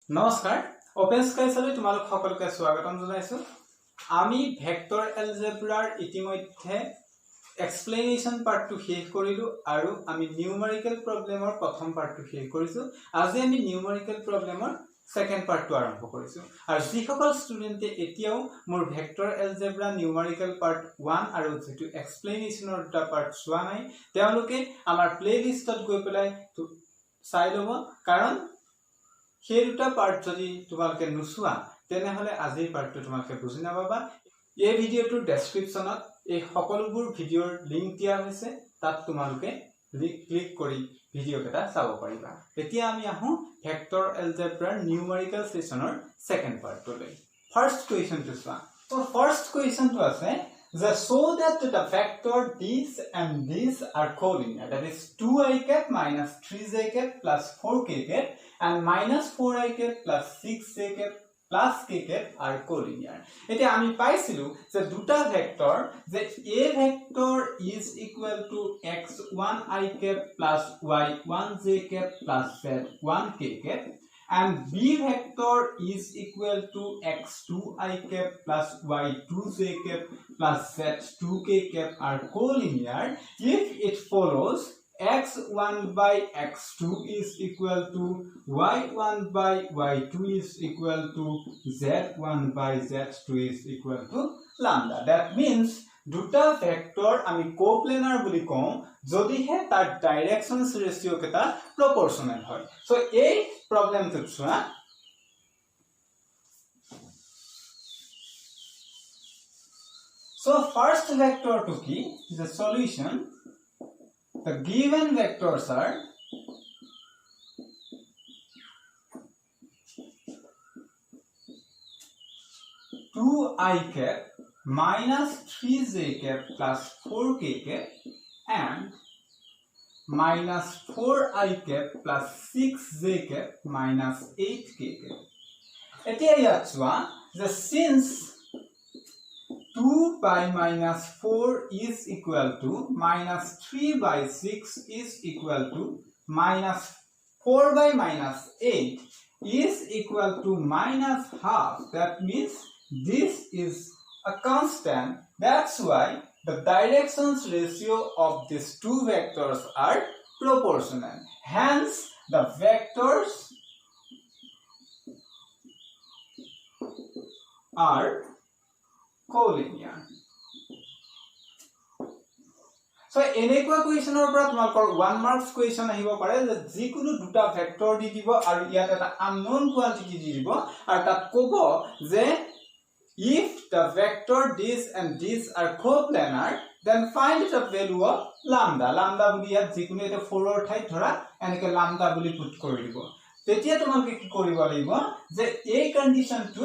নমস্কাৰ ওপেন স্কাইছলৈ তোমালোক সকলোকে স্বাগতম জনাইছো আমি ভেক্টৰ এলজেব্ৰাৰ ইতিমধ্যে এক্সপ্লেনেশ্যন পাৰ্ট 2 শেষ কৰিলো আৰু আমি নিউমেৰিকেল প্ৰবলেমৰ প্ৰথম পাৰ্টটো শেষ কৰিছো আজি আমি নিউমেৰিকেল প্ৰবলেমৰ সেকেন্ড পাৰ্টটো আৰম্ভ কৰিছো আৰু যিসকল ষ্টুডেন্টে এতিয়াও মোৰ ভেক্টৰ এলজেব্ৰা নিউমেৰিকেল পাৰ্ট 1 আৰু যেটো এক্সপ্লেনেশ্যনৰ দুটা পাৰ্ট চোৱা নাই তেওঁলোকে আমাৰ প্লেলিষ্টত গৈ পেলাই চাই লব কাৰণ সেই দুটা পাৰ্ট যদি তোমালোকে নুসুৱা তেনে হলে আজিৰ পাৰ্টটো তোমালোকে বুজি নাপাবা এই ভিডিওটোৰ ডেসক্ৰিপচনত এই সকলোবোৰ ভিডিওৰ লিংক দিয়া হৈছে তাত তোমালোকে ক্লিক কৰি ভিডিও কেটা চাব পাৰিবা এতিয়া আমি আহো ভেক্টৰ এলজেব্ৰাৰ নিউমেৰিকেল সেশনৰ সেকেন্ড পাৰ্টলৈ ফাৰ্স্ট কোৱেশ্চনটো চোৱা তো ফাৰ্স্ট কোৱেশ্চনটো আছে the so that the vector this and this are collinear, that is 2i cap minus 3j cap plus 4k cap and minus 4i cap plus 6j cap plus k cap are collinear. Ete ami paisilu je duta vector je a vector is equal to x1i cap plus y1j cap plus z1k cap and b vector is equal to x2i cap plus y2j cap plus z2k cap are collinear if it follows x1 by x2 is equal to y1 by y2 is equal to z1 by z2 is equal to lambda. That means দুটা vector আমি কোপ্লেনাৰ বুলি কওঁ যদিহে তাৰ ডাইৰেকশনস ৰেশিও কেটা proportional হয় so এই প্ৰবলেমটো চোৱা So first vector to key is a solution. The given vectors are two I cap minus 3j cap plus 4k cap and minus 4i cap plus 6j cap minus 8k cap. এতিয়া ইয়াত চোৱা যে since 2 by minus 4 is equal to minus 3 by 6 is equal to minus 4 by minus 8 is equal to minus half. That means this is a constant. That's why the directions ratio of these two vectors are proportional. Hence, the vectors are collinear. So এনেকুৱা কোৱেশ্চনৰ পৰা তোমালোকৰ 1 marks question আহিব পাৰে যে যিকোনো দুটা vector দি দিব আৰু ইয়াত এটা আননোন কোৱান্টিটি দি দিব আৰু তাত ক'ব যে if the vector this and this are coplanar then find the value of lambda. Lambda বুলি ইয়াত যিকোনো এটা 4 ৰ ঠাইত ধৰা এনেকৈ lambda বুলি পুট কৰি দিব তেতিয়া তোমালোকে কি কৰিব লাগিব যে এই কন্ডিশনটো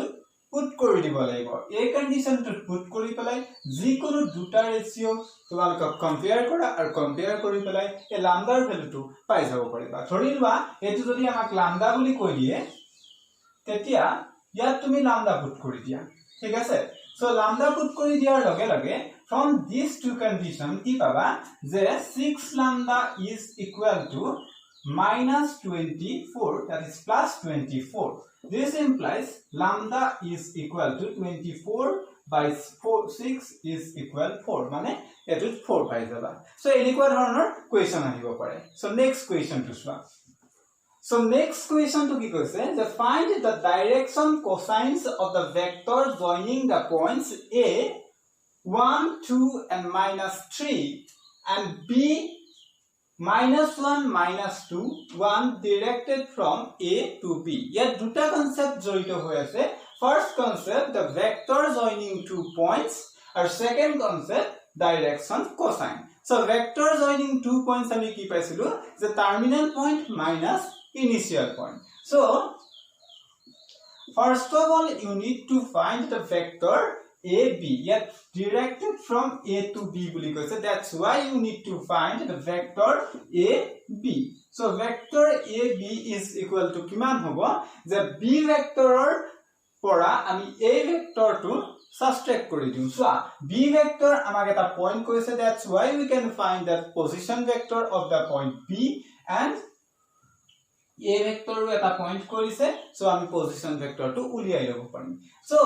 পুট কৰি দিব লাগিব এই কন্ডিশনটো পুট কৰি পেলাই যিকোনো দুটা ৰেশিও তোমালোকে কম্পেয়াৰ কৰা আৰু কম্পেয়াৰ কৰি পেলাই এই lambda ৰ ভ্যালুটো পাই যাব পাৰিবা ধৰিলবা এটো যদি আমাক lambda বুলি কৈ দিয়ে তেতিয়া ইয়াত তুমি lambda পুট কৰি দিয়া ঠিক আছে সো lambda পুট কৰি দিয়াৰ লগে লগে from these two condition কি পাবা যে 6 lambda is equal to minus 24 that is plus 24 this implies lambda is equal to 24 by 6 is equal 4 মানে এটো 4 পাই যাবা সো এনেকুৱা ধৰণৰ কোৱেশ্চন আহিব পাৰে সো নেক্সট কোৱেশ্চন টু চোৱা So next question to give us is find the direction cosines of the vector joining the points A 1 2 and minus 3 and B minus 1 minus 2 1 directed from A to B. Here duta concept jorito hoy ase first concept the vector joining two points or second concept direction cosine. So vector joining two points ami ki paisilu the terminal point minus initial point. So first of all you need to find the vector AB yet directed from A to B buli koise that's why you need to find the vector AB. So vector AB is equal to kiman hobo je B vector pora ami A vector to subtract kori diu so B vector amage eta point koise that's why we can find that position vector of the point B and a vector ro eta point কৰিছে so আমি position vector to উলিয়াই লব পাৰিম so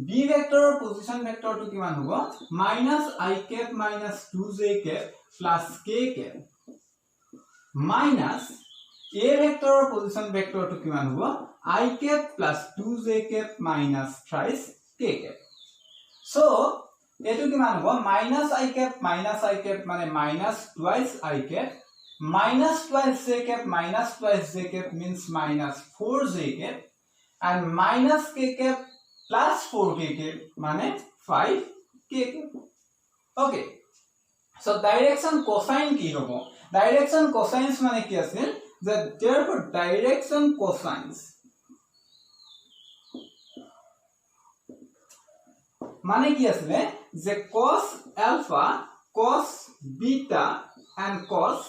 b vector ৰ position vector to কিমান হ'ব -i cap -2j cap plus k cap minus a vector ৰ position vector to কিমান হ'ব I cap plus 2j cap minus thrice k cap so etu kiman hobo -i cap মানে minus twice I cap minus twice j cap minus twice j cap means minus 4j cap and minus k cap plus 4k cap mane 5k cap okay so direction cosine ki hobo direction cosines mane ki asil that therefore direction cosines মানে কি আসলে যে cos alpha cos beta and cos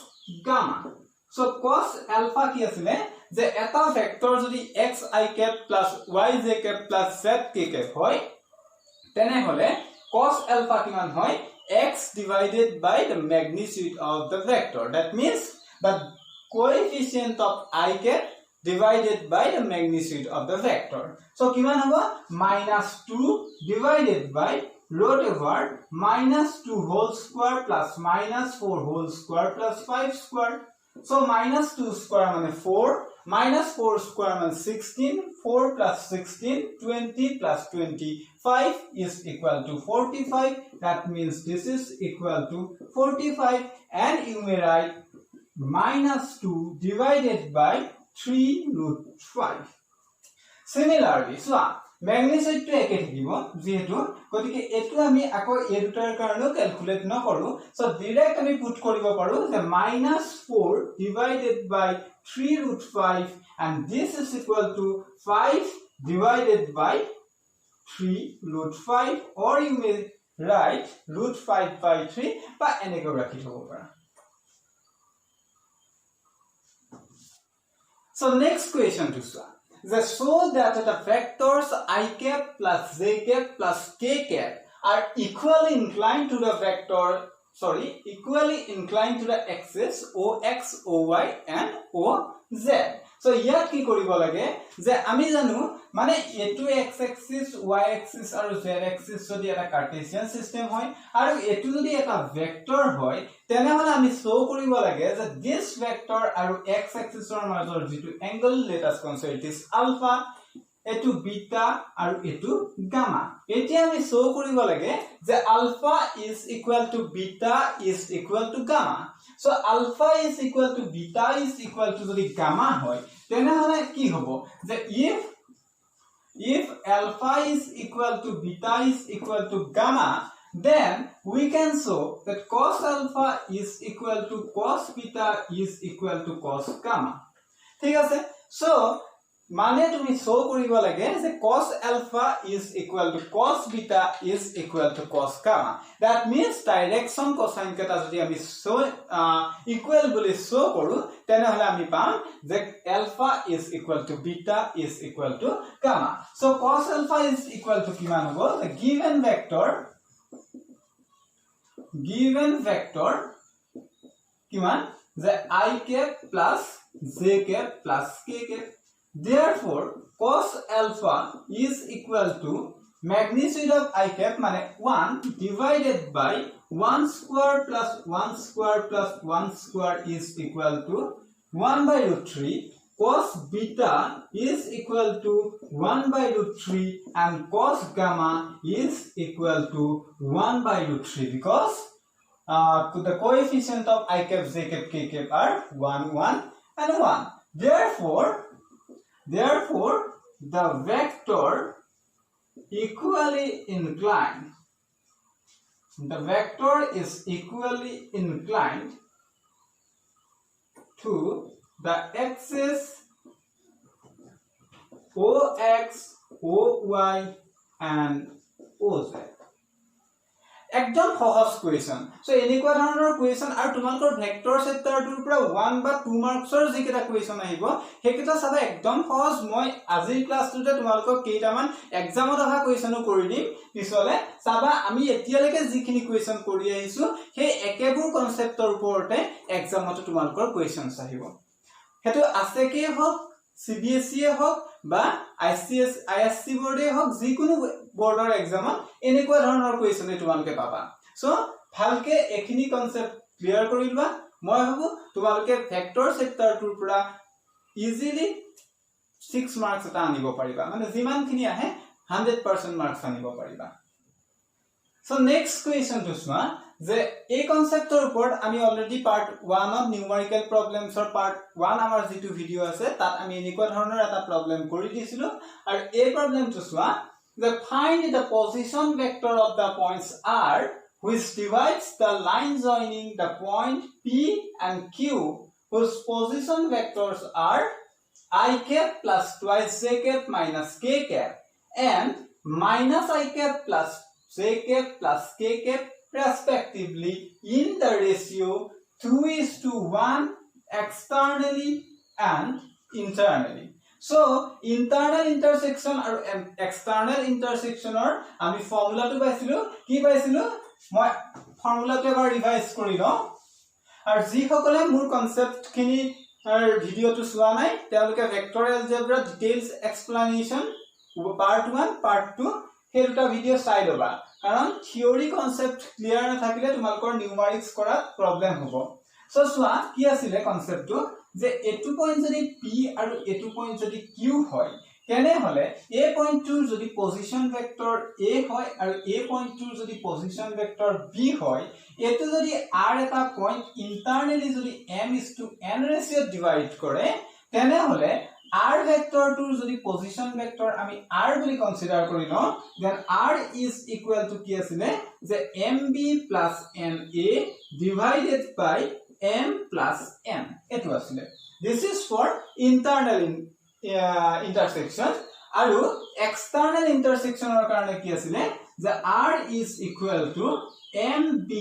gamma so cos alpha কি আসলে যে এটা vector যদি xi cap plus yj cap plus zk cap হয় তেনে হলে cos alpha কিমান হয় x divided by the magnitude of the vector that means the coefficient of I cap divided by the magnitude of the vector so kiman hobo -2 divided by root over -2 whole square plus -4 whole square plus 5 square so -2 square mane 4 -4 square mane 16 4 plus 16 20 plus 25 is equal to 45 that means this is equal to 45 and you may write -2 divided by 3√5 similarly so magnitude to eke thakibo jehetu kotike etu ami ako e dutar karone calculate na koru so direct ami put koribo paru the -4 divided by 3√5 and this is equal to 5 divided by 3√5 or you may write √5 by 3 ba eneko rakhi thobo para so next question to solve show that the vectors I cap plus j cap plus k cap are equally inclined to the axis ox, oy and oz. So here ki koribo lage je ami janu mane etu x axis y axis aru z axis jodi eta cartesian system hoy aru etu jodi eta vector hoy tene hole ami show koribo lage je this vector aru x axis or major jitu angle let us consider it is alpha etu beta aru etu gamma eti ami show koribo lage je alpha is equal to beta is equal to gamma so alpha is equal to beta is equal to jodi gamma hoy tene hole ki hobo je if alpha is equal to beta is equal to gamma then we can show that cos alpha is equal to cos beta is equal to cos gamma ঠিক আছে so মানে তুমি শো কৰিব লাগে যে cos alpha is equal to cos beta is equal to cos gamma that means direction cosine কেটা যদি আমি শো ইকুয়াল বুলি শো কৰো তেনে হলে আমি পাম যে alpha is equal to beta is equal to gamma so cos alpha is equal to কিমান হ'ব the given vector কিমান যে I cap plus j cap plus k cap therefore cos alpha is equal to magnitude of I cap mane 1 divided by 1 square plus 1 square plus 1 square is equal to 1 by √3 cos beta is equal to 1 by √3 and cos gamma is equal to 1 by √3 because the coefficient of I cap j cap k cap are 1 1 and 1 therefore the vector equally inclined is equally inclined to the axis ox, oy and oz একদম সহজ question so এনেকুৱা ধৰণৰ question আৰু তোমালোকৰ vector চেপ্টাৰটোৰ পৰা 1 বা 2 মাৰ্কছৰ যিকেটা question আহিব হেকেটা সাদা একদম সহজ মই আজিৰ ক্লাছটোতে তোমালোকক কেইটামান এক্সামত অহা কোৱেশ্চনো কৰি দিম পিছলে সাবা আমি এতিয়ালৈকে যিখিনি কোৱেশ্চন কৰি আহিছো সেই একেবোৰ কনসেপ্টৰ ওপৰতে এক্সামত তোমালোকৰ কোৱেশ্চনছ আহিব হেতু আছে কে হক CBSE এ হক বা ISC board এ হক যিকোনো boardৰ exam এনেকুৱা ধৰণৰ question তোমালোকে পাবা সো ভালকে এখিনি কনসেপ্ট ক্লিয়াৰ কৰি লোৱা মই ভাবো তোমালোকে ভেক্টৰ চেপ্টাৰটোৰ পৰা ইজিলি 6 মাৰ্কস এটা আনিব পাৰিবা মানে যিমানখিনি আহে 100% মাৰ্কস আনিব পাৰিবা সো নেক্সট কোৱেশ্চন টু চোৱা যে এই কনসেপ্টৰ ওপৰত আমি অলৰেডি পাৰ্ট 1 অফ নিউমেৰিকেল প্ৰবলেমছৰ পাৰ্ট 1 আমাৰ যেটো ভিডিও আছে তাত আমি এনেকুৱা ধৰণৰ এটা প্ৰবলেম কৰি দিছিলো আৰু এই প্ৰবলেমটো চোৱা যে find the position vector of the points R which divides the line joining the point P and Q whose position vectors are I cap plus twice j cap minus k cap and minus I cap plus j cap plus k cap respectively in the ratio 2:1 externally and internally. So internal intersection and external intersection or ami formula to paisilo ki paisilo moi formula to ebar revise kori lo ar ji hokole mur concept khini video to swa nai teloke vector algebra details explanation part 1 part 2 he duta video sai loba karon theory concept clear na thakile tumalkor numerics kora problem hobo so swa ki asile concept to যে এটু point যদি P আৰু এটু point যদি Q হয় তেনে হলে এ পয়েন্টটোৰ যদি পজিশন ভেক্টৰ A হয় আৰু এ পয়েন্টটোৰ যদি পজিশন ভেক্টৰ B হয় এটো যদি R এটা পয়েন্ট ইন্টাৰনালি যদি m:n ৰেশিও ডিভাইড কৰে তেনে হলে R ভেক্টৰটোৰ যদি পজিশন ভেক্টৰ আমি R বুলি কনসিডাৰ কৰি লও then R is equal to কি আছিল যে mb + na divided by m plus n etu asile this is for internal intersection aru external intersection or karone ki asile the R is equal to mb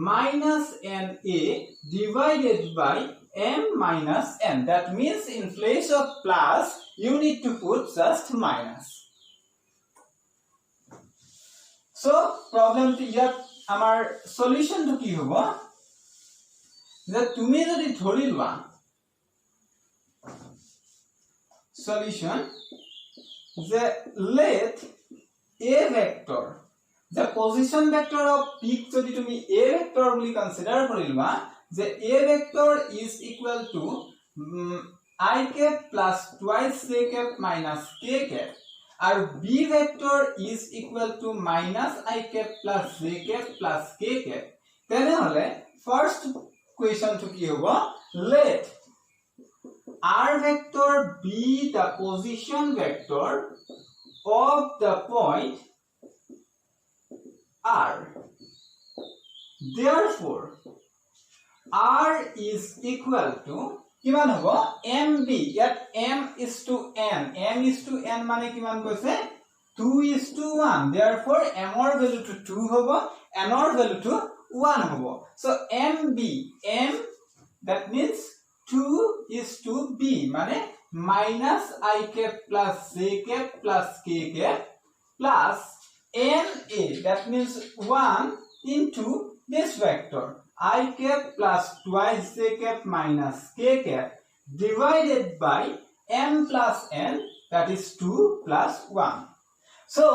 minus na divided by m minus n that means in place of plus you need to put just minus so problem to yat amar solution to ki hobo যে তুমি যদি ধৰি লোৱা solution যে let a vector the position vector of p যদি তুমি a vector বুলি consider কৰি লোৱা যে a vector is equal to I cap plus twice j cap minus k cap আৰু b vector is equal to minus I cap plus j cap plus k cap তেনেহলে first question to ki hobo let R vector be the position vector of the point R therefore R is equal to kiman hobo mb yat m is to n mane kiman koise 2:1 therefore m or value to 2 hobo n or value to 1 hobo so mb m that means 2:b mane minus I cap plus j cap plus k cap plus na that means 1 into this vector I cap plus twice j cap minus k cap divided by m plus n that is 2 plus 1 so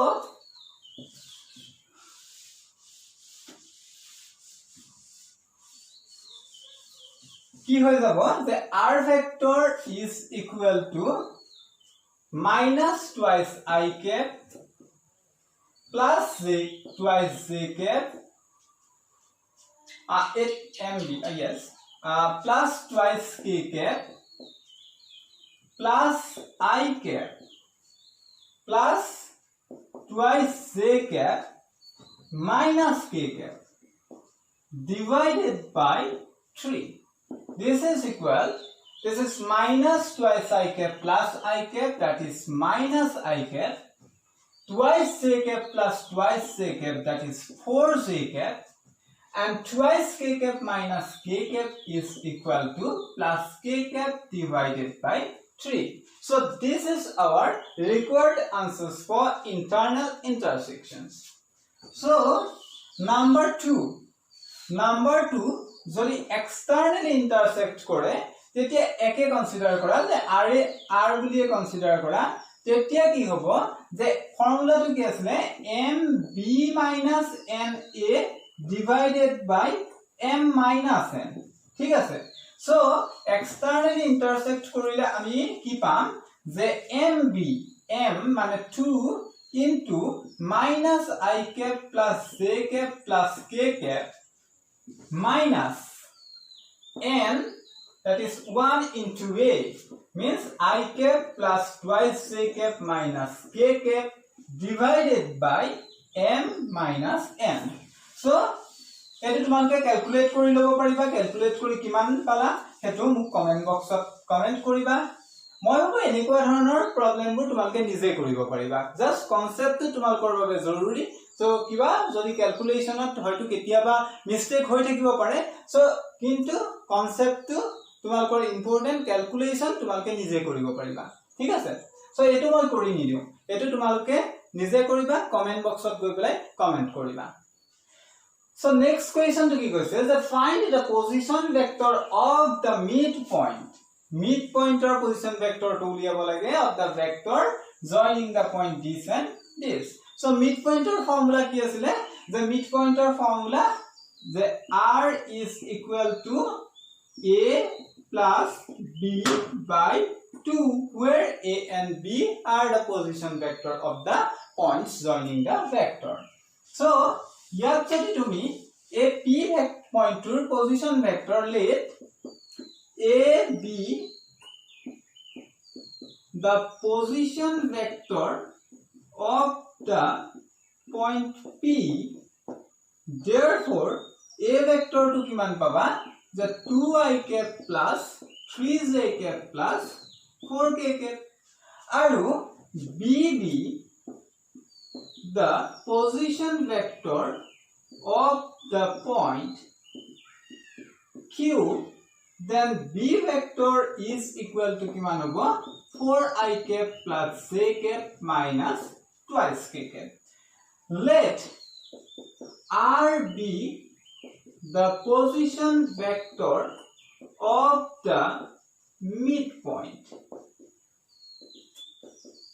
কি হৈ যাব যে R vector is equal to minus twice I cap plus j twice j cap mb yes plus twice k cap plus I cap plus twice j cap minus k cap divided by 3 this is equal this is minus twice I cap plus I cap that is minus I cap twice j cap plus twice j cap that is 4 j cap and twice k cap minus k cap is equal to plus k cap divided by 3 so this is our required answers for internal intersections so number 2 যদি externally intersect করে তেতিয়া একে consider কৰা যে r বুলিয়ে consider কৰা তেতিয়া কি হ'ব যে ফৰ্মুলাটো কি আছিল mb - na divided by m minus n ঠিক আছে সো এক্সটারনালি ইন্টারসেক্ট কৰিলে আমি কি পাম যে mb m মানে 2 into minus I cap plus j cap plus k cap minus n that is 1 into a means I cap plus twice j cap minus k cap divided by m minus n. So এটো তোমালকে calculate কৰি লব পাৰিবা calculate কৰি কিমান পালা হেতু মোক কমেন্ট বক্সত কমেন্ট কৰিবা মই ভাবো এনেকুৱা ধৰণৰ প্ৰবলেমবোৰ তোমালকে নিজে কৰিব পাৰিবা জাস্ট কনসেপ্টটো তোমালকৰ বাবে জৰুৰী সো কিবা যদি ক্যালকুলেশনত হয়তো কেতিয়াবা মিস্টেক হৈ থাকিব পাৰে সো কিন্তু কনসেপ্টটো তোমালকৰ ইম্পৰ্টেন্ট ক্যালকুলেশন তোমালকে নিজে কৰিব পাৰিবা ঠিক আছে সো এটো মই কৰি নিদিও এটো তোমালকে নিজে কৰিবা কমেন্ট বক্সত গৈ পেলাই কমেন্ট কৰিবা So next question to give us is that find the position vector of the midpoint. Midpoint or position vector to uliabo lage of the vector joining the point this and this. So midpointer formula ki asile the midpointer formula the r is equal to a plus b by 2 where a and b are the position vector of the points joining the vector. So ইয়াত যদি তুমি a p পয়েন্টৰ position vector let a b the position vector of the point p therefore a vector to কিমান পাবা যে 2i cap plus 3j cap plus 4k cap আৰু bb the position vector of the point q then b vector is equal to kiman hobo 4i cap plus j cap minus twice k cap let r be the position vector of the midpoint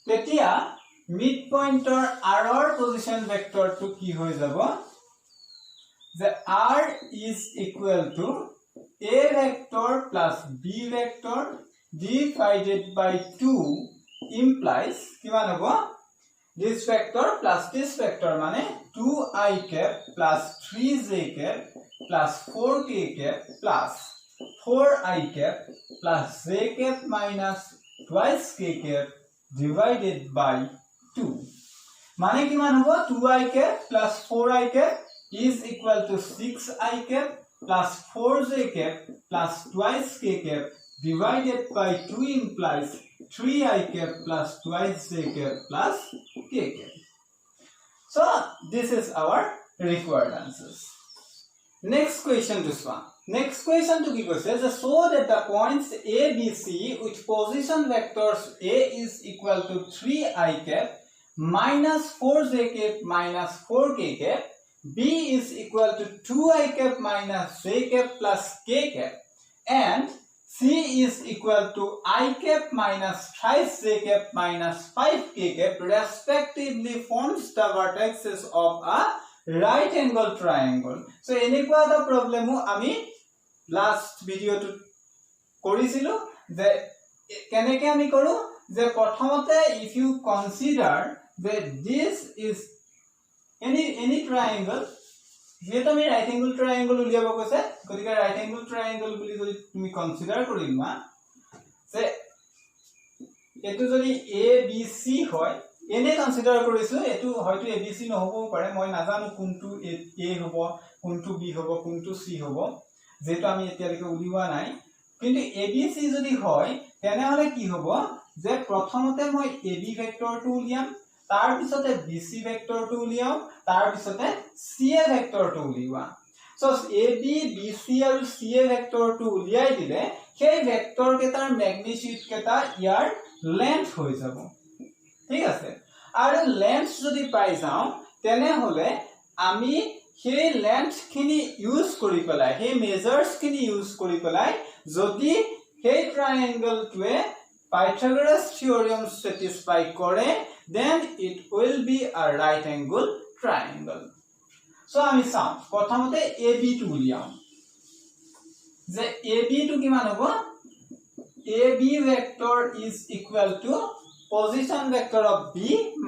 tetia midpointer r or position vector to ki hoy jabo the r is equal to a vector plus b vector divided by 2 implies kiman hobo this vector plus this vector mane 2i cap plus 3j cap plus 4k cap plus 4i cap plus j cap minus twice k cap divided by 2 माने किमान होबो 2i cap plus 4i cap is equal to 6i cap plus 4j cap plus twice k cap divided by 2 implies 3i cap plus twice j cap plus k cap. So this is our required answers. Next question to one. Next question to give us is show that the points a b c with position vectors a is equal to 3i cap minus 4j cap minus 4k cap b is equal to 2i cap minus j cap plus k cap and c is equal to I cap minus thrice j cap minus 5k cap respectively forms the vertices of a right angle triangle. So enekwa the problem ami last video to korisilu the keneke ami koru je prothomote if you consider that this is any triangle যেটা আমি right angle triangle উলিয়াব কৈছে গতিকে right angle triangle বুলি যদি তুমি consider কৰিবা যে এটো যদি a b c হয় এনে কনসিডাৰ কৰিছো এটো হয়তো a b c নহবও পাৰে মই নাজানো কোনটো a হ'ব কোনটো b হ'ব কোনটো c হ'ব যেটো আমি এতিয়ালৈকে উলিওৱা নাই কিন্তু a b c যদি হয় তেনে হলে কি হ'ব যে প্ৰথমতে মই a b ভেক্টৰটো উলিয়াম तार पिछते bc वेक्टर टू उलियाओ तार पिछते ca वेक्टर टू उलिवा सो ab bc और ca वेक्टर टू उलियाई दिले সেই वेक्टर केटार मैग्नीट्यूड केटा यार लेंथ হৈ যাব ঠিক আছে আৰু লেন্থ যদি পাই যাও তেনে হলে আমি সেই লেন্থ খিনি ইউজ কৰি পেলাই সেই মেজাৰ্স খিনি ইউজ কৰি পেলাই যদি সেই ট্ৰায়াঙ্গলটোৱে Pythagoras theorem satisfy কৰে, then it will be a right angle triangle. So আমি চাওঁ প্ৰথমতে AB টো উলিয়াও যে AB টো কিমান হ'ব AB vector is equal to position vector of B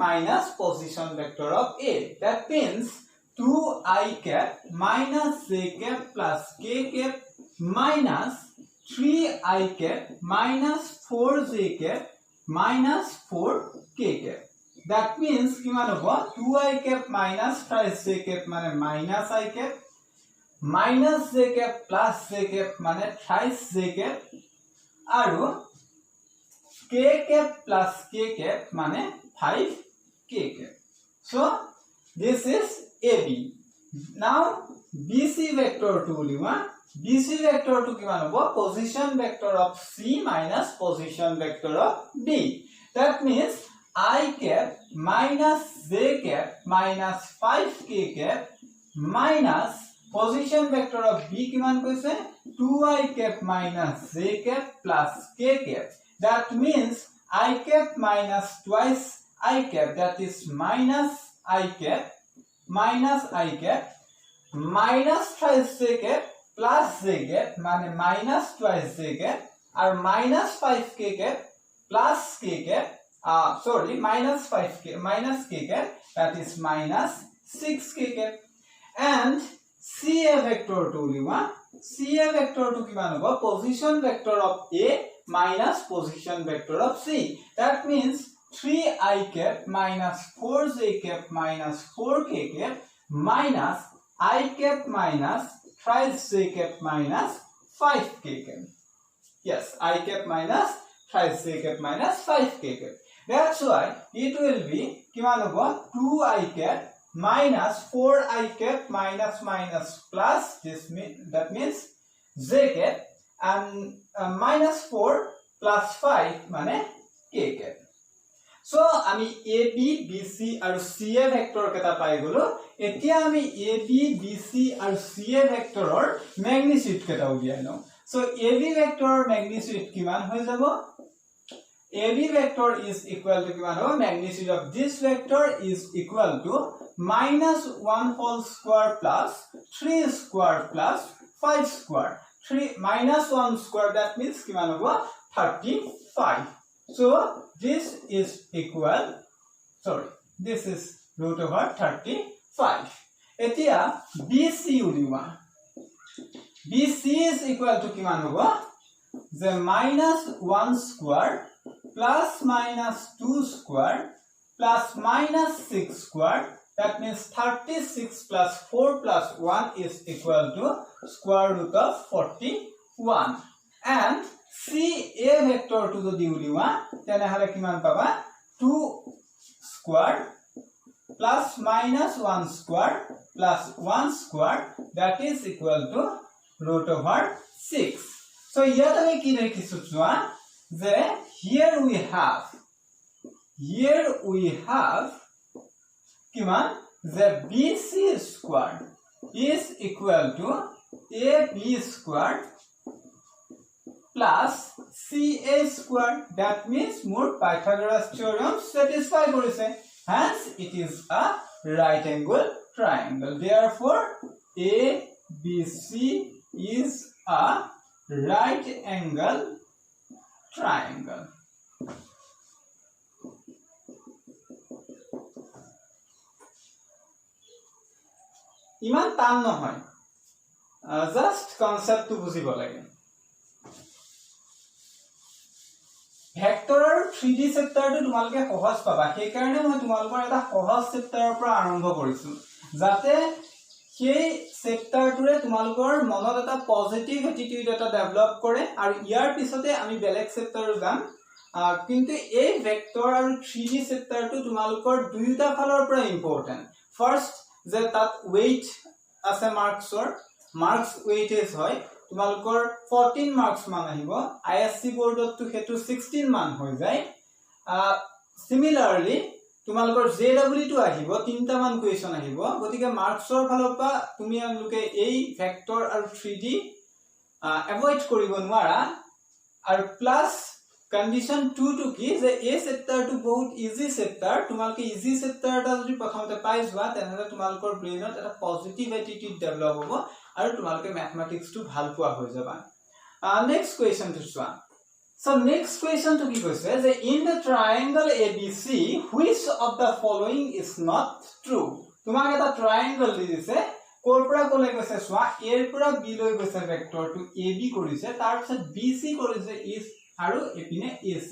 minus position vector of A. That means 2i cap minus j cap plus k cap minus 3i cap minus 4j cap minus 4k cap. That means কিমান হ'ব 2i cap minus 5j cap মানে minus i cap minus j cap plus j cap মানে 5j cap আৰু k cap plus k cap মানে 5k cap. So this is AB. Now BC vector to উলিওৱা BC vector to কিমান হ'ব position vector of C minus position vector of B. That means I cap minus j cap minus 5k cap minus position vector of B কিমান কৈছে 2i cap minus j cap plus k cap. That means I cap minus twice I cap, that is minus I cap minus I cap minus twice j cap plus j cap মানে minus twice j cap are minus 5k cap plus k cap sorry minus 5k minus k cap, that is minus 6k cap. And CA vector to উলিওৱা CA vector to কিমান হ'ব position vector of A minus position vector of C. That means 3i cap minus 4j cap minus 4k cap minus I cap minus 5j cap minus 5k cap. Yes, I cap minus 5j cap minus 5k cap. That's why it will be কিমান হ'ব 2i cap minus 4i cap minus minus plus that means j cap and minus 4 plus 5 মানে k cap. So আমি AB BC আৰু CA vector কেটা পাই গলো. এতিয়া আমি AB BC আৰু CA vectorৰ magnitude কেটা উলিয়াই লওঁ. So AB vector magnitude কিমান হৈ যাব AB vector is equal to কিমান হ'ব magnitude of this vector is equal to minus 1 whole square plus 3 square plus 5 square. 3 minus 1 square, that means কিমান হ'ব 35. So this is equal, sorry, this is root over 35. এতিয়া BC উলিওৱা BC is equal to কিমান হ'ব যে minus 1 square plus minus 2 square plus minus 6 square. That means 36 plus 4 plus 1 is equal to square root of 41. And CA vector to the uliwa tenehale kiman paba 2 square plus minus 1 square plus 1 square, that is equal to root over 6. So here we ki dekhisu chua je here we have kiman the BC square is equal to AB square plus CA square. That means more Pythagoras theorem satisfy korise, hence it is a right angle triangle. Therefore ABC is a right angle triangle. ইমান টান নহয়, just কনসেপ্টটো বুজিব লাগে. ভেক্টৰৰ 3D চেপ্টাৰটো তোমালোকে সহজ পাবা, সেই কাৰণে মই তোমালোকৰ এটা সহজ চেপ্টাৰৰ পৰা আৰম্ভ কৰিছো যাতে সেই চেপ্টাৰটোৰে তোমালোকৰ মনত এটা পজিটিভ এটিটিউড এটা ডেভেলপ কৰে আৰু ইয়াৰ পিছতে আমি বেলেগ চেপ্টাৰৰ যাম. কিন্তু এই ভেক্টৰ আৰু 3D চেপ্টাৰটো তোমালোকৰ দুইটা ফালৰ পৰা ইম্পৰ্টেন্ট. ফাৰ্স্ট যে তাত weight আছে marks weightage হয়, তোমালোকৰ 14 marks মান আহিব. ISC boardত তো হেতু 16 মান হৈ যায়. Similarly তোমালোকৰ JW তো আহিব, তিনটা মান কোৱেশ্চন আহিব. গতিকে মাৰ্কছৰ ফালৰ পৰা তুমি আনলোকে এই ভেক্টৰ আৰু 3D এভয়েড কৰিব নোৱাৰা. আৰু প্লাস condition 2 to কি যে এই চেপ্টাৰটো বহুত ইজি চেপ্টাৰ তোমালকে ইজি চেপ্টাৰ এটা যদি প্ৰথমতে পাই যোৱা তেনেহলে তোমালকৰ ব্ৰেইনত এটা পজিটিভ এটিটিউড ডেভেলপ হ'ব আৰু তোমালকে ম্যাথমেটিক্সটো ভাল পোৱা হৈ যাবা নেক্সট কোৱেশ্চন টু চোৱা So next question to কি কৈছে যে in the triangle ABC which of the following is not true তোমাক এটা triangle দি দিছে কোৰ পৰা কোলে কৈছে চোৱা a ৰ পৰা b লৈ গৈছে ভেক্টৰটো ab কৰিছে তাৰ পিছত bc কৰিছে is আৰু এপিনে ac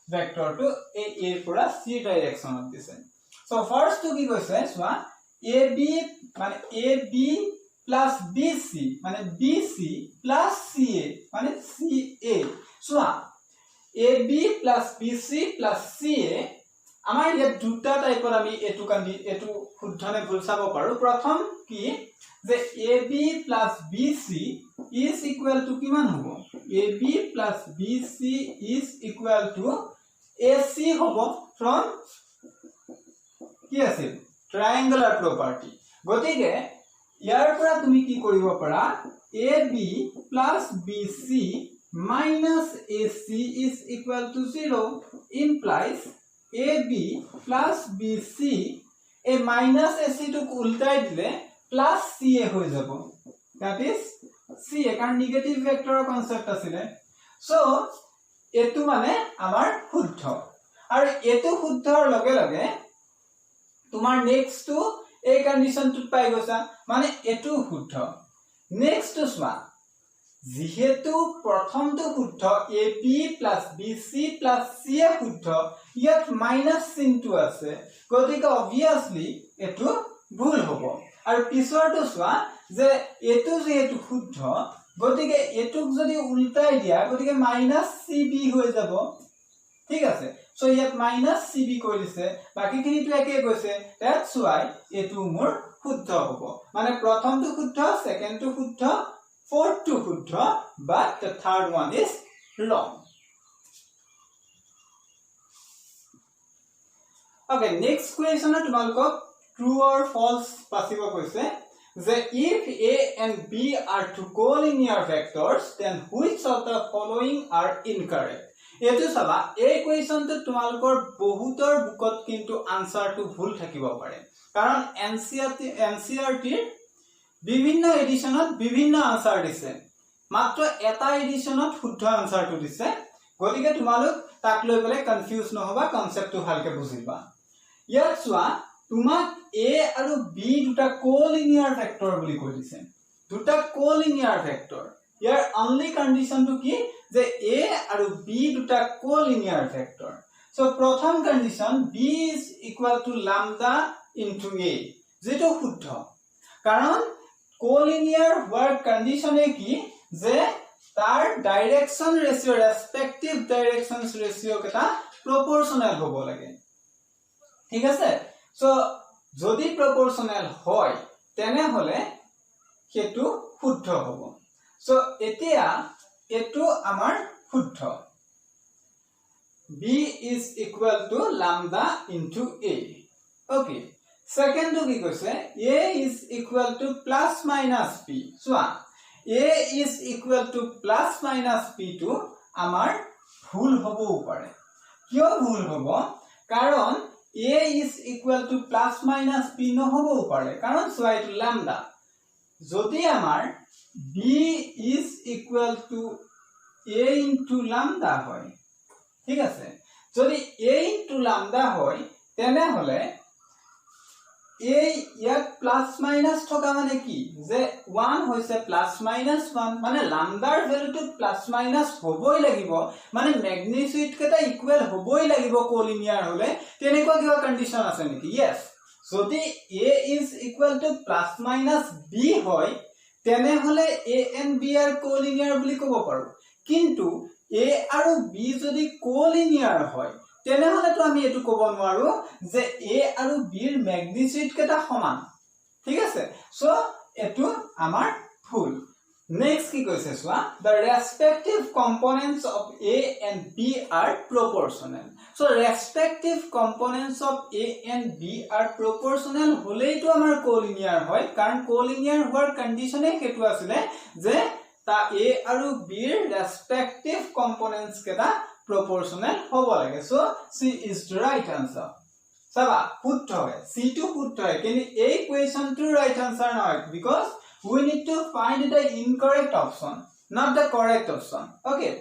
ভেক্টৰটো a ৰ পৰা c ডাইৰেকচনত দিছে সো ফাৰ্স্ট টু কি কৈছে চোৱা ab মানে ab plus bc মানে bc plus ca মানে ca চোৱা ab plus bc plus ca আমাৰ ইয়া দুটা টাইপৰ আমি এটু শুদ্ধনে ভুল চাব পাৰো প্ৰথম কি যে ab plus bc is equal to কিমান হ'ব ab plus bc is equal to ac হ'ব from কি আছে triangular property গতিকে ইয়াৰ পৰা তুমি কি কৰিব পাৰা ab plus bc minus ac is equal to 0 implies ab plus bc a minus ac to উল্টাই দিলে plus ca হৈ যাব that is ca কাৰণ নেগেটিভ ভেক্টৰৰ কনসেপ্ট আছিল সো এটো মানে আমাৰ শুদ্ধ আৰু এটো শুদ্ধৰ লগে লগে তোমাৰ নেক্সট টু এই কন্ডিশনটো পাই গৈছা মানে এটো শুদ্ধ নেক্সট টু চোৱা যেহেতু প্ৰথমটো শুদ্ধ ab plus bc plus ca শুদ্ধ ইয়াত মাইনাস চিনটো আছে গতিকে obviously এটো ভুল হ'ব আৰু পিছৰটো চোৱা যে এটো যেহেতু শুদ্ধ গতিকে এটুক যদি উল্টাই দিয়া গতিকে মাইনাস cb হৈ যাব ঠিক আছে সো ইয়াত মাইনাস cb কৈ দিছে বাকিখিনিটো একে গৈছে দ্যাটস ওয়াই এটো মোৰ শুদ্ধ হ'ব মানে প্ৰথমটো শুদ্ধ সেকেন্ডটো শুদ্ধ fourth to শুদ্ধ but the third one is wrong okay next question তোমালোকক true or false পাছিব কৈছে যে if a and b are two collinear vectors then which of the following are incorrect এটো সবা এই কোৱেশ্চনটো তোমালোকৰ বহুতৰ বুকত কিন্তু আনসাৰটো ভুল থাকিব পাৰে কাৰণ এনসিআৰটি বিভিন্ন এডিশনত বিভিন্ন আনসাৰ দিছে মাত্ৰ এটা এডিশনত শুদ্ধ আনসাৰটো দিছে গতিকে তোমালোক তাক লৈ গলে কনফিউজ নহবা কনসেপ্টটো ভালকে বুজিবা ইয়াত চোৱা তোমাক a আৰু b দুটা কোলিনিয়াৰ ভেক্টৰ বুলি কৈ দিছে দুটা কোলিনিয়াৰ ভেক্টৰ ইয়াৰ অনলি কন্ডিশনটো কি যে a আৰু b দুটা কোলিনিয়াৰ ভেক্টৰ সো প্ৰথম condition b is equal to lambda into a যেটো শুদ্ধ কাৰণ কোলিনিয়াৰ হোৱাৰ কন্ডিশনে কি যে তাৰ ডাইৰেকশন ৰেশিও ৰেসপেক্টিভ ডাইৰেকশনস ৰেশিও কেটা প্ৰপৰশনাল হ'ব লাগে ঠিক আছে সো যদি প্ৰপৰশনাল হয় তেনে হলে হেতু শুদ্ধ হ'ব সো এতিয়া এটো আমাৰ শুদ্ধ b is equal to lambda into a okay second to কি কৈছে a is equal to plus minus p soya a is equal to plus minus p to আমাৰ ভুল হ'বও পাৰে কিয় ভুল হ'ব কাৰণ a is equal to plus minus p নহবও পাৰে কাৰণ সোয়া এটো lambda যদি আমাৰ b is equal to a into lambda হয় ঠিক আছে যদি a into lambda হয় তেনে হলে এই ইয়াত প্লাস মাইনাস থকা মানে কি যে 1 হৈছে প্লাস মাইনাস 1 মানে ল্যামডাৰ ভ্যালুটো প্লাস মাইনাস হ'বই লাগিব মানে ম্যাগনিটিউড কেটা ইকুয়াল হ'বই লাগিব কোলিনিয়াৰ হলে তেনেকুৱা কিবা কন্ডিশন আছে নেকি यस যদি a is equal to plus minus b হয় তেনে হলে a and b are কোলিনিয়াৰ বুলি ক'ব পাৰো কিন্তু a আৰু b যদি কোলিনিয়াৰ হয় তেনে হলে তো আমি এটো ক'ব নোৱাৰো যে a আৰু b ৰ ম্যাগনিটিউড কেটা সমান ঠিক আছে সো এটো আমাৰ ভুল নেক্সট কি কৈছে সোয়া the respective components of a and b are proportional so respective components of a and b are proportional হলেই তো আমাৰ কোলিনিয়াৰ হয় কাৰণ কোলিনিয়াৰ হোৱাৰ কন্ডিশনে কেটো আছিল যে তা a আৰু b ৰ ৰেসপেক্টিভ কম্পোনেন্টস কেটা proportional হ'ব লাগে so c is the right answer চাবা শুদ্ধ হয় c টো শুদ্ধ হয় কিন্তু এই কোৱেশ্চনটোৰ right answer নহয় because we need to find the incorrect option not the correct option okay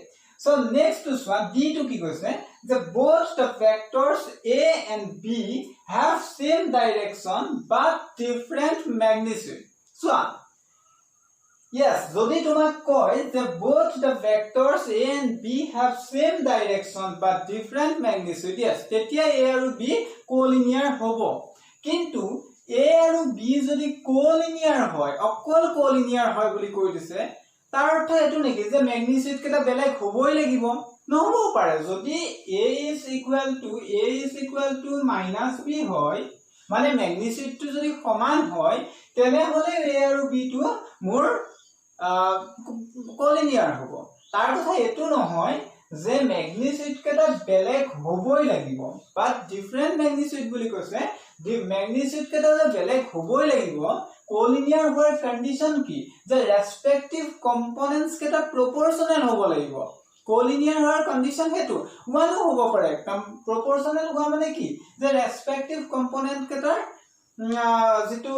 so next to one d to কি কৈছে যে both the vectors a and b have same direction but different magnitude so yes jodi tomak koy the both the vectors a and b have same direction but different magnitude yes tetia a aru b collinear hobo kintu a aru b jodi collinear hoy okol collinear hoy boli koi dise tar ortho etu neki je magnitude keta beleg hoboi lagibo নহবও পারে যদি a is equal to minus b হয় মানে magnitude two যদি সমান হয় তেনে হলে a আৰু b টু মোর কলিনিয়ার হবো তার কথা এটো নহয় যে ম্যাগনিটিউড কেটা বেলেগ হবই লাগিব বাট ডিফারেন্ট ম্যাগনিটিউড বুলি কৈছে দি ম্যাগনিটিউড কেটা যে বেলেগ হবই লাগিব কলিনিয়ার হোৱাৰ কন্ডিশন কি যে ৰেসপেক্টিভ কম্পোনেন্টস কেটা প্ৰপোৰ্শনাল হ'ব লাগিব কলিনিয়াৰ হোৱাৰ কন্ডিশন হেতু ওয়ান হ'ব পাৰে প্ৰপোৰ্শনাল হোৱা মানে কি যে ৰেসপেক্টিভ কম্পোনেন্ট কেটাৰ যেটো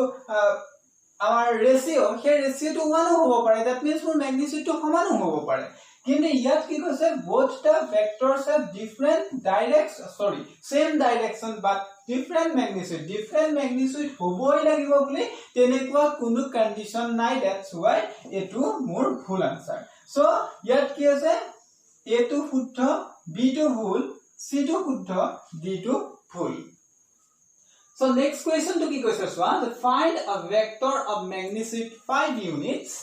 our ratio here ratio to 1 hobo pare that means for magnitude to saman hobo pare kintu yat ki koise both the vectors have different same direction but different magnitude hoboi lagibo boli tenekwa kunu condition nai that's why etu more full answer so yat ki ase a to shuddha b to bhul c to shuddha d to bhul So next question to ki question one find a vector of magnitude 5 units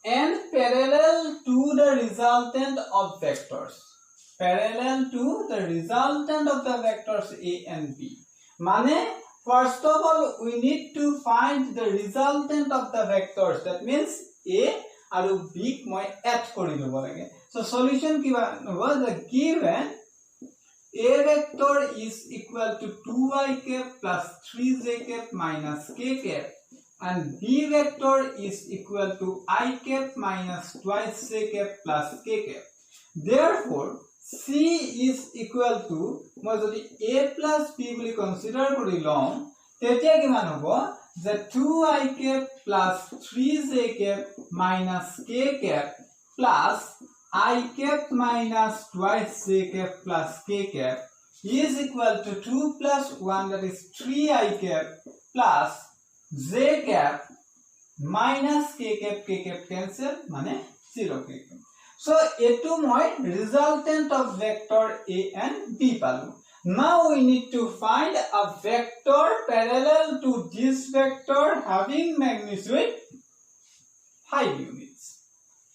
and parallel to the resultant of vectors of the vectors a and b mane first of all we need to find the resultant of the vectors that means a aru b moi add kori lobo lage so solution kiba hobo the given a vector is equal to 2i cap plus 3j cap minus k cap and b vector is equal to I cap minus twice j cap plus k cap. Therefore, c is equal to moi jodi a plus b boli consider kori long tetia kiman hobo je 2i cap plus 3j cap minus k cap plus I cap minus twice j cap plus k cap is equal to 2 plus 1 that is 3i cap plus j cap minus k cap cancel mane 0 k cap. So etu moi resultant of vector a and b palu. Now we need to find a vector parallel to this vector having magnitude 5 units.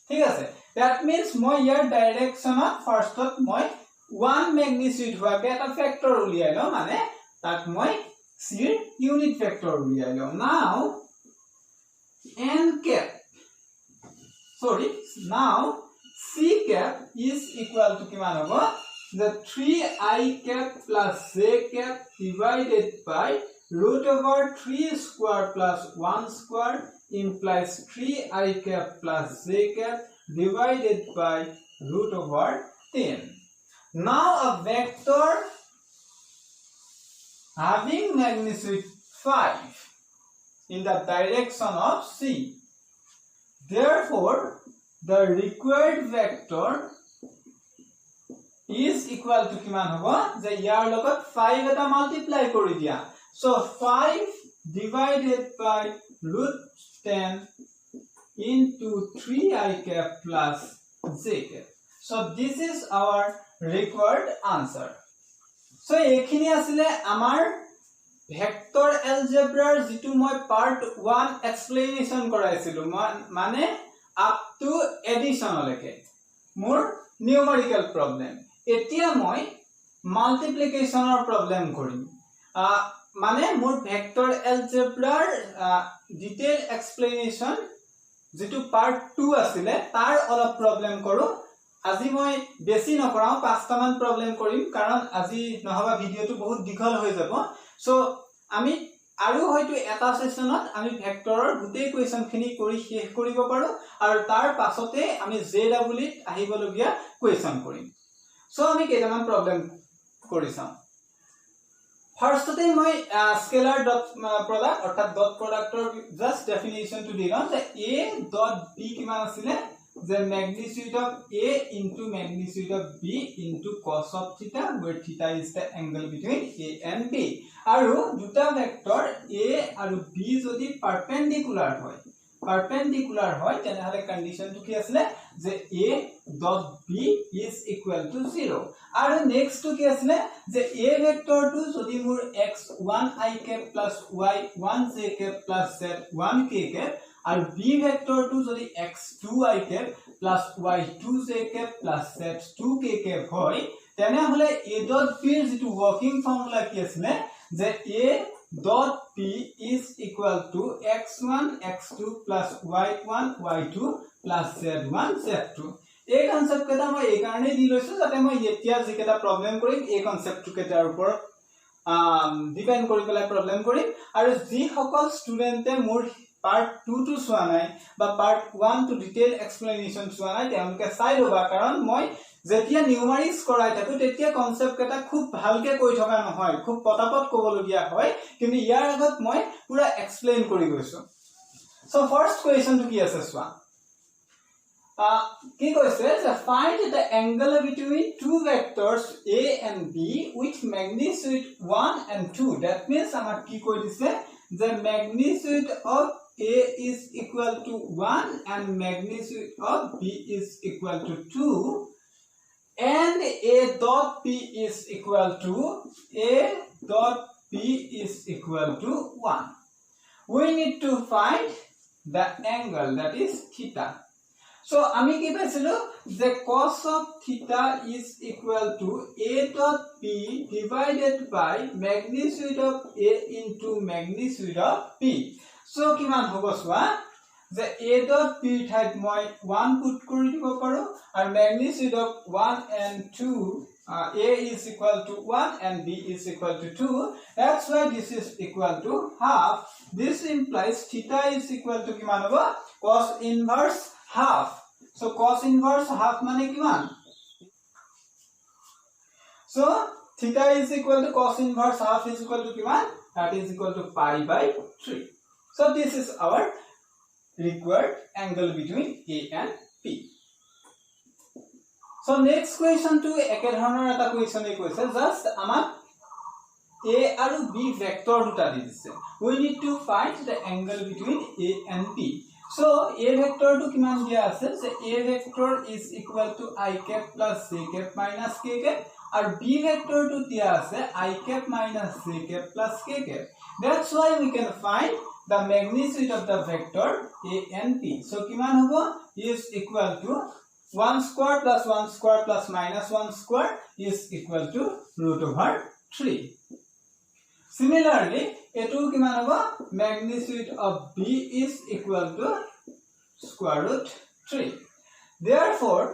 ঠিক আছে that means moi your direction of first of moi one magnitude hoake eta factor uliai lo mane tak moi c unit factor uliai lo now c cap is equal to kiman hobo the 3i cap plus j cap divided by root over 3 square plus 1 square implies 3i cap plus j cap divided by root over 10. Now a vector having magnitude 5 in the direction of c. Therefore, the required vector is equal to kiman hobo je yar logot 5 eta multiply kori dia. So 5 divided by root 10 into 3i cap plus j cap. So this is our required answer. So ekhini asile amar vector algebra jitu moi part 1 explanation koraisilu mane up to addition leke more numerical problem etia moi multiplication or problem korim mane more vector algebra detailed explanation যেটো part 2 আছিল তাৰ অলপ problem কৰো আজি মই বেছি নকৰাও 5টা মান প্ৰবলেম কৰিম কাৰণ আজি নহবা ভিডিওটো বহুত দীঘল হৈ যাব সো আমি আৰু হয়তো এটা সেশনত আমি ভেক্টৰৰ গোটেই কোৱেশ্চন খিনি কৰি শেষ কৰিব পাৰো আৰু তাৰ পাছতে আমি জেডব্লিউত আহিবলগীয়া কোৱেশ্চন কৰিম সো আমি কেইটামান প্ৰবলেম কৰি চাম ফাৰ্ষ্টতে মই স্কেলাৰ ডট প্ৰডাক্ট অৰ্থাৎ ডট প্ৰডাক্টৰ জাস্ট ডেফিনিশন টু দিম যে a ডট b কিমান আছিল the magnitude of a into magnitude of b into cos of theta where theta is the angle between a and b aru duta vector a aru b jodi perpendicular hoy tenhale condition to ki asile je a dot b is equal to 0 aru next to ki asile je a vector to jodi mur x1 I cap plus y1 j cap plus z1 k cap and b vector to jodi x2 I cap plus y2 j cap plus z2 k cap hoy tene hole a dot b er jitu working formula ki asile je a dot p is equal to x1 x2 plus y1 y2 plus z1 z2 এই concept কেটা মই এই কাৰণে দি লৈছো যাতে মই এতিয়া যে কেটা প্ৰবলেম কৰিম এই কনসেপ্ট টু কেটাৰ ওপৰত ডিপেন্ড কৰি পেলাই প্ৰবলেম কৰিম আৰু যি সকল ষ্টুডেন্টে মোৰ part 2 to সোৱা নাই বা part 1 to detail explanation সোৱা নাই তেওঁলোকে চাই লবা কাৰণ মই যেতিয়া নিউমাৰিক্স কৰাই থাকো তেতিয়া কনসেপ্ট কেটা খুব ভালকে কৈ থকা নহয় খুব পটাপট কবলগিয়া হয় কিন্তু ইয়াৰ আগত মই পুৰা এক্সপ্লেইন কৰি গৈছো সো ফাৰ্স্ট কোৱেশ্চন টু কি আছে সোৱা কি কৈছে যে find the angle between two vectors a and b with magnitude 1 and 2 that means আমাক কি কৈ দিছে the magnitude of a is equal to 1 and magnitude of b is equal to 2 and a dot p is equal to 1 we need to find the angle that is theta so ami ki paisilo the cos of theta is equal to a dot p divided by magnitude of a into magnitude of p so kiman hobo swa the a dot p thait moi 1 put kori dibo paro and magnitude of 1 and 2 a is equal to 1 and b is equal to 2 that's why this is equal to half this implies theta is equal to kiman hobo cos inverse half so cos inverse half mane kiman so theta is equal to cos inverse half is equal to kiman that is equal to pi by 3 so this is our required angle between a and p so next question to eke dhonor eta question e koise just amak a aru b vector duta di dise we need to find the angle between a and b so a vector to kiman dia ase so a vector is equal to I cap plus j cap minus k cap and b vector to dia ase I cap minus j cap plus k cap that's why we can find the magnitude of the vector a and p so kiman hobo is equal to 1 square plus 1 square plus minus 1 square is equal to root over 3 similarly etu kiman hobo magnitude of b is equal to square root 3 therefore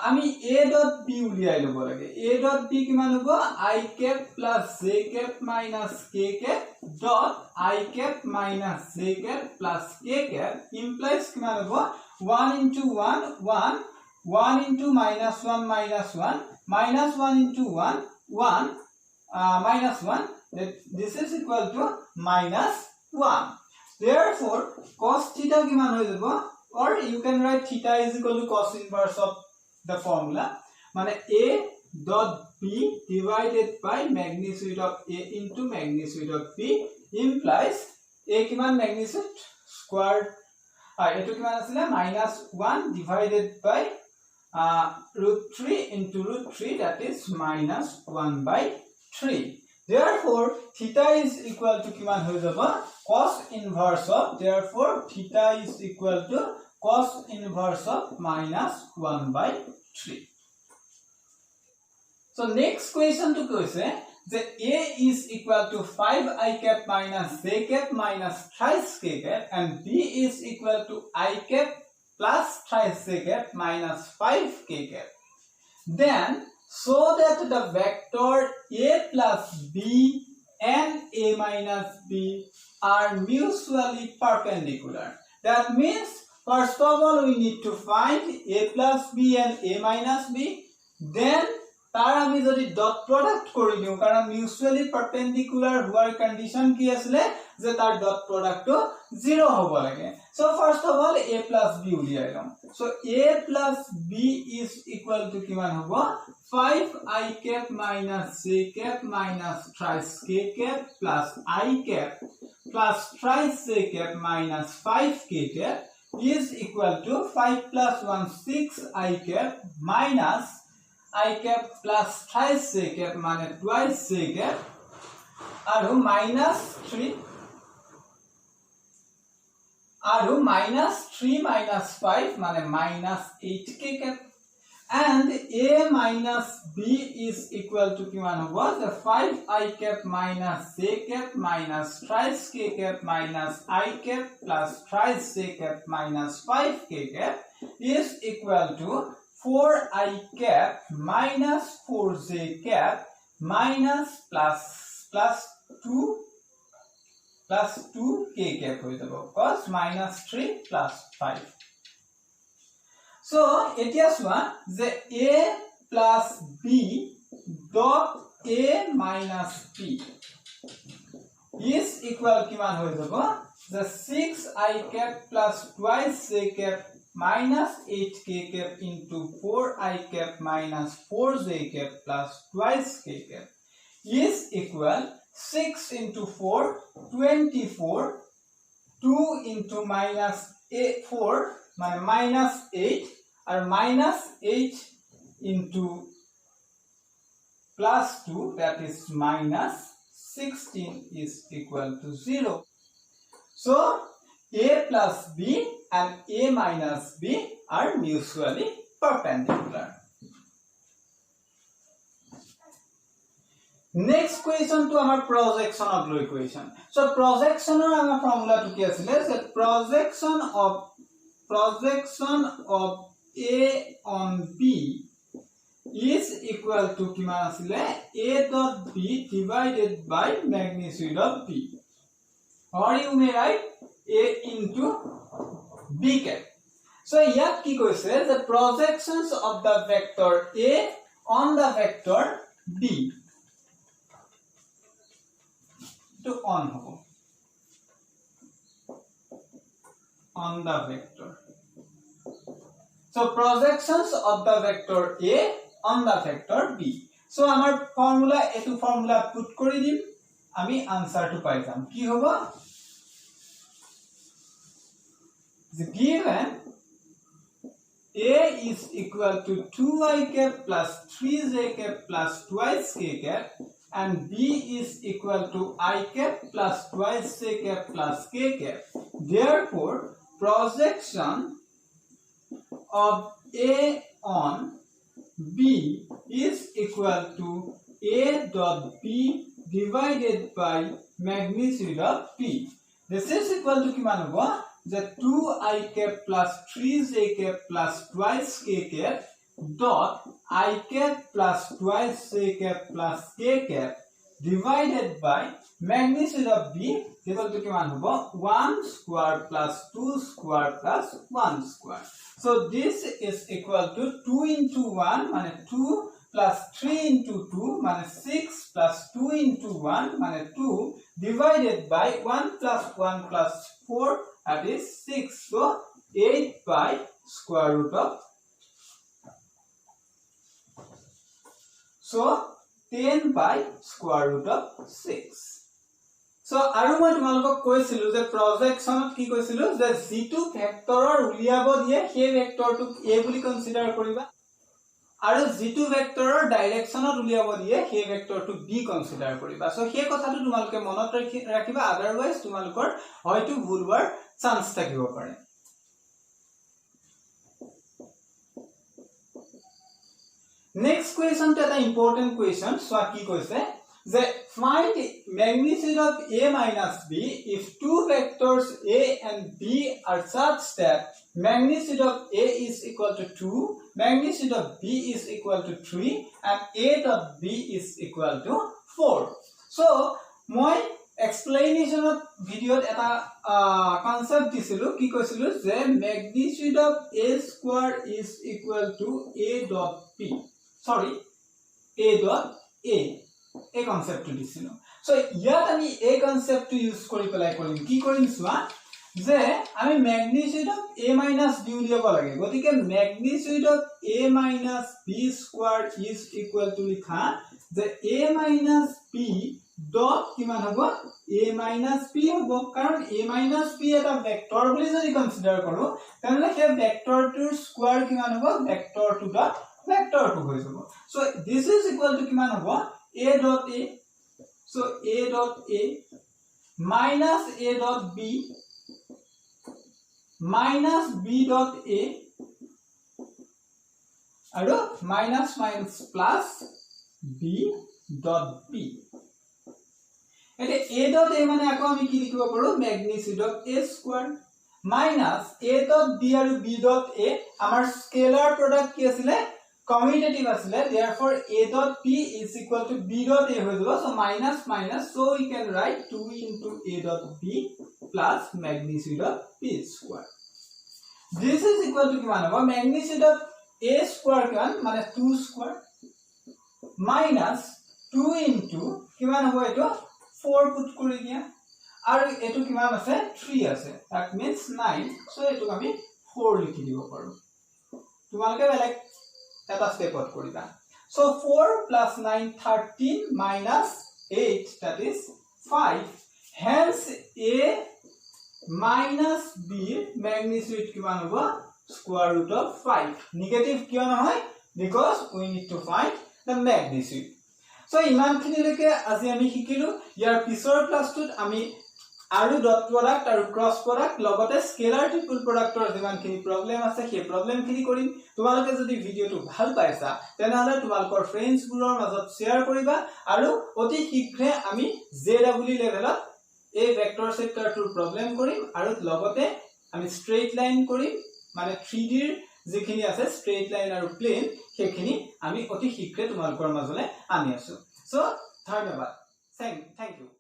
ami a dot b uliai lobo lage a dot b kiman hobo I cap plus j cap minus k cap dot I cap minus j cap plus k cap implies kiman hobo 1 into 1 1 1 into minus 1 minus 1 minus 1 into 1 1 minus 1 this is equal to minus 1 therefore cos theta kiman hoy jabo or you can write theta is equal to cos inverse of the formula mane a dot b divided by magnitude of a into magnitude of b implies a kiman magnitude squared etu kiman asile minus 1 divided by root 3 into root 3 that is minus 1 by 3 therefore theta is equal to kiman hoy jabo cos inverse of therefore theta is equal to cos inverse of minus 1 by 3 so next question to question the a is equal to 5 I cap minus j cap minus thrice k cap and b is equal to I cap plus thrice j cap minus 5 k cap then so that the vector a plus b and a minus b are mutually perpendicular. That means, first of all, we need to find a plus b and a minus b. Then, তাৰ আমি যদি dot product কৰি দিও কাৰণ mutually পাৰপেন্ডিকুলাৰ হোৱাৰ condition কি আছিল যে তাৰ ডট প্ৰডাক্টটো 0 হ'ব লাগে so first of all a plus b উলিয়াই লম so a plus b is equal to কিমান হ'ব 5i cap minus j cap minus thrice k cap plus I cap plus thrice j cap minus 5k cap is equal to 5 plus 1 6i cap minus I cap plus thrice j cap মানে twice j cap আৰু minus 3 আৰু minus 3 minus 5 মানে minus 8k cap and a minus b is equal to কিমান হ'ব যে 5i cap minus j cap minus thrice k cap minus I cap plus thrice j cap minus 5k cap is equal to 4i cap minus 4j cap minus plus 2k cap হৈ যাব cos minus 3 plus 5 so এতিয়া চোৱা যে a plus b dot a minus b is equal কিমান হৈ যাব যে 6i cap plus twice j cap minus 8k cap into 4i cap minus 4j cap plus twice k cap is equal 6 into 4 24 2 into minus 4 minus 8 or minus 8 into plus 2 that is minus 16 is equal to 0 so a plus b and a minus b are mutually perpendicular. Next question to our projection of the equation. So projection of our formula to ki asile so projection of a on b is equal to kiman asile a dot b divided by magnitude of b or you may write a into b cap. So here ki koise the projections of the vector a on the vector b to on hobo on the vector. So projections of the vector a on the vector b. So our formula etu formula put kori dim ami answer to pai jam ki hobo the given a is equal to 2i cap plus 3j cap plus twice k cap and b is equal to I cap plus twice j cap plus k cap. Therefore, projection of a on b is equal to a dot b divided by magnitude of b. This is equal to kiman hobo the 2i cap plus 3j cap plus twice k cap dot I cap plus twice j cap plus k cap divided by magnitude of b equal to kiman hobo 1 square plus 2 square plus 1 square. So this is equal to 2 into 1 mane 2 plus 3 into 2 mane 6 plus 2 into 1 mane 2 divided by 1 plus 1 plus 4 that is 6 so 8 by square root of so 10 by square root of 6 so aru moi tumalok koisilu je projection ki koisilu je g2 vector uliabo die he vector to a buli consider koriba aru g2 vector direction uliabo die he vector to b consider koriba so he kotha tu tumaloke monot rakhiba otherwise tumalokor hoytu bhulbar chance thakibo pare. Next question to the important question so ki koise the find magnitude of a minus b if two vectors a and b are such that magnitude of a is equal to 2 magnitude of b is equal to 3 and a dot b is equal to 4 so মই এক্সপ্লেনেশনত ভিডিওত এটা concept দিছিলো কি কৈছিলো যে magnitude of a square is equal to a dot p sorry a dot a এই কনসেপ্টটো দিছিলো so ইয়াত আমি এই কনসেপ্টটো ইউজ কৰি পেলাই কৰিম কি কৰিম সোৱা যে আমি magnitude of a minus b উলিয়াব লাগে গতিকে magnitude of a minus b square is equal to লিখা যে a মাইনাস b ডট কিমান হ'ব a মাইনাস p হ'ব কাৰণ a মাইনাস p এটা ভেক্টৰ বুলি যদি কনসিডাৰ কৰো তেনলে সেই ভেক্টৰটোৰ স্কয়াৰ কিমান হ'ব ভেক্টৰটো ডট ভেক্টৰটো হৈ যাব so this is equal to কিমান হ'ব a dot a so a dot a minus a dot b minus b dot a আৰু minus minus plus b dot b এতে a dot a মানে আকৌ আমি কি লিখিব পাৰো magnitude of a square minus a dot b আৰু b dot a আমাৰ স্কেলাৰ প্ৰডাক্ট কি আছিল commutative asile therefore a dot p is equal to b dot a হৈ যাব so minus minus so we can write 2 into a dot b plus magnitude of p square this is equal to kiman hobo magnitude of a square kiman mane 2 square minus 2 into kiman hobo eto 4 put kori dia aru eto kiman ase 3 ase that means 9 so eto ami 4 likhi dibo paru tumalke belek এটা স্টেপত কৰিবা so 4 plus 9 13 minus 8 that is 5 hence a minus b magnitude কিমান হ'ব square root of 5 negative কিয় নহয় because we need to find the magnitude so ইমানখিনি লৈকে আজি আমি শিকিলো ইয়াৰ পিছৰ ক্লাছটোত আমি আৰু ডট প্ৰডাক্ট আৰু ক্ৰস প্ৰডাক্ট লগতে স্কেলাৰ ট্ৰিপল প্ৰডাক্টৰ যিমানখিনি প্ৰবলেম আছে সেই প্ৰবলেমখিনি কৰিম তোমালোকে যদি ভিডিওটো ভাল পাইছা তেনহলে তোমালোকৰ ফ্ৰেন্ডছবোৰৰ মাজত শেয়াৰ কৰিবা আৰু অতি শীঘ্ৰে আমি জেডব্লিউ লেভেলত এই ভেক্টৰ সেক্টৰটোৰ প্ৰবলেম কৰিম আৰু লগতে আমি স্ট্ৰেইট লাইন কৰিম মানে 3D ৰ যিখিনি আছে স্ট্ৰেইট লাইন আৰু প্লেন সেইখিনি আমি অতি শীঘ্ৰে তোমালোকৰ মাজলৈ আনি আছো সো ধন্যবাদ থ্যাংক ইউ